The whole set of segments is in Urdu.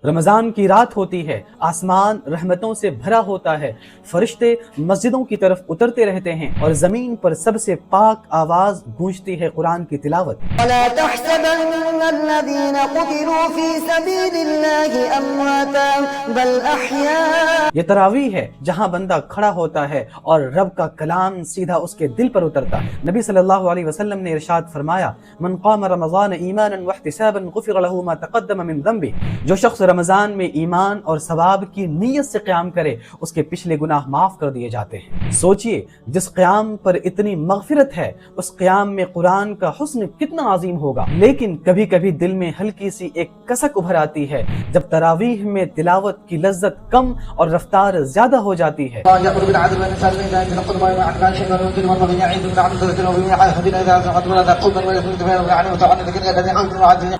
رمضان کی رات ہوتی ہے، آسمان رحمتوں سے بھرا ہوتا ہے، فرشتے مسجدوں کی طرف اترتے رہتے ہیں اور زمین پر سب سے پاک آواز گونجتی ہے قرآن کی تلاوت۔ وَلَا تَحْسَبَنَّ الَّذِينَ قُتِلُوا فِي سَبِيلِ اللَّهِ أَمْوَاتًا بَلْ أَحْيَاءٌ۔ یہ تراویح ہے جہاں بندہ کھڑا ہوتا ہے اور رب کا کلام سیدھا اس کے دل پر اترتا ہے۔ نبی صلی اللہ علیہ وسلم نے ارشاد فرمایا، من قام رمضان ایمانا واحتسابا غفر له ما تقدم من ذنبه۔ جو شخص رمضان میں ایمان اور ثواب کی نیت سے قیام کرے اس کے پچھلے گناہ معاف کر دیے جاتے ہیں۔ سوچئے جس قیام پر اتنی مغفرت ہے اس قیام میں قرآن کا حسن کتنا عظیم ہوگا۔ لیکن کبھی کبھی دل میں ہلکی سی ایک کسک ابھر آتی ہے جب تراویح میں تلاوت کی لذت کم اور رفتار زیادہ ہو جاتی ہے۔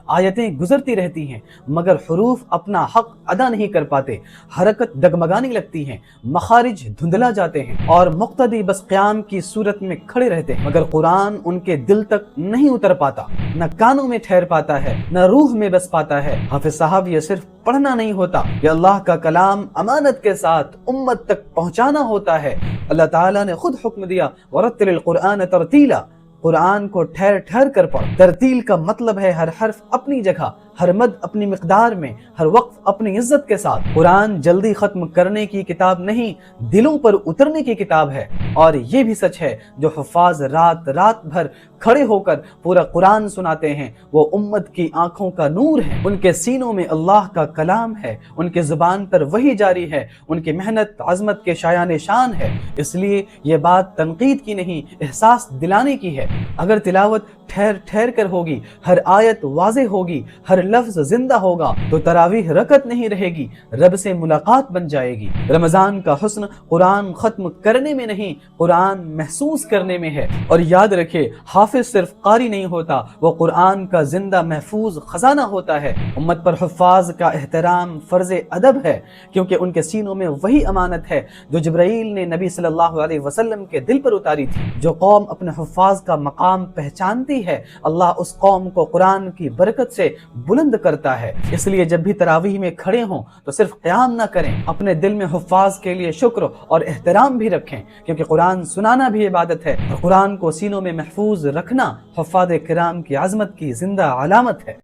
آیتیں گزرتی رہتی ہیں مگر حروف اپنا حق ادا نہیں کر پاتے، حرکت ڈگمگانے لگتی ہیں، مخارج دھندلا جاتے ہیں اور مقتدی بس قیام کی صورت میں کھڑے رہتے ہیں مگر قرآن ان کے دل تک نہیں اتر پاتا، نہ کانوں میں ٹھہر پاتا ہے، نہ روح میں بس پاتا ہے۔ حافظ صاحب یہ صرف پڑھنا نہیں ہوتا، یہ اللہ کا کلام امانت کے ساتھ امت تک پہنچانا ہوتا ہے۔ اللہ تعالیٰ نے خود حکم دیا، وَرَتِّلِ الْقُرْآنَ تَرْتِيلًا، قرآن کو ٹھہر ٹھہر کر پڑھ۔ ترتیل کا مطلب ہے ہر حرف اپنی جگہ، ہر مد اپنی مقدار میں، ہر وقف اپنی عزت کے ساتھ۔ قرآن جلدی ختم کرنے کی کتاب نہیں، دلوں پر اترنے کی کتاب ہے۔ اور یہ بھی سچ ہے جو حفاظ رات رات بھر کھڑے ہو کر پورا قرآن سناتے ہیں وہ امت کی آنکھوں کا نور ہے، ان کے سینوں میں اللہ کا کلام ہے، ان کے زبان پر وحی جاری ہے، ان کی محنت عظمت کے شایان شان ہے۔ اس لیے یہ بات تنقید کی نہیں، احساس دلانے کی ہے۔ اگر تلاوت ٹھہر ٹھہر کر ہوگی، ہر آیت واضح ہوگی، ہر لفظ زندہ ہوگا تو تراویح رکعت نہیں رہے گی، رب سے ملاقات بن جائے گی۔ رمضان کا حسن قرآن ختم کرنے میں نہیں، قرآن محسوس کرنے میں ہے۔ اور یاد رکھے حافظ صرف قاری نہیں ہوتا، وہ قرآن کا زندہ محفوظ خزانہ ہوتا ہے۔ امت پر حفاظ کا احترام فرض ادب ہے کیونکہ ان کے سینوں میں وہی امانت ہے جو جبرائیل نے نبی صلی اللہ علیہ وسلم کے دل پر اتاری تھی۔ جو قوم اپنے حفاظ کا مقام پہچانتی ہے اللہ اس قوم کو قرآن کی برکت سے بلند کرتا ہے۔ اس لیے جب بھی تراویح میں کھڑے ہوں تو صرف قیام نہ کریں، اپنے دل میں حفاظ کے لیے شکر اور احترام بھی رکھیں کیونکہ قرآن سنانا بھی عبادت ہے اور قرآن کو سینوں میں محفوظ رکھنا حفاظ کرام کی عظمت کی زندہ علامت ہے۔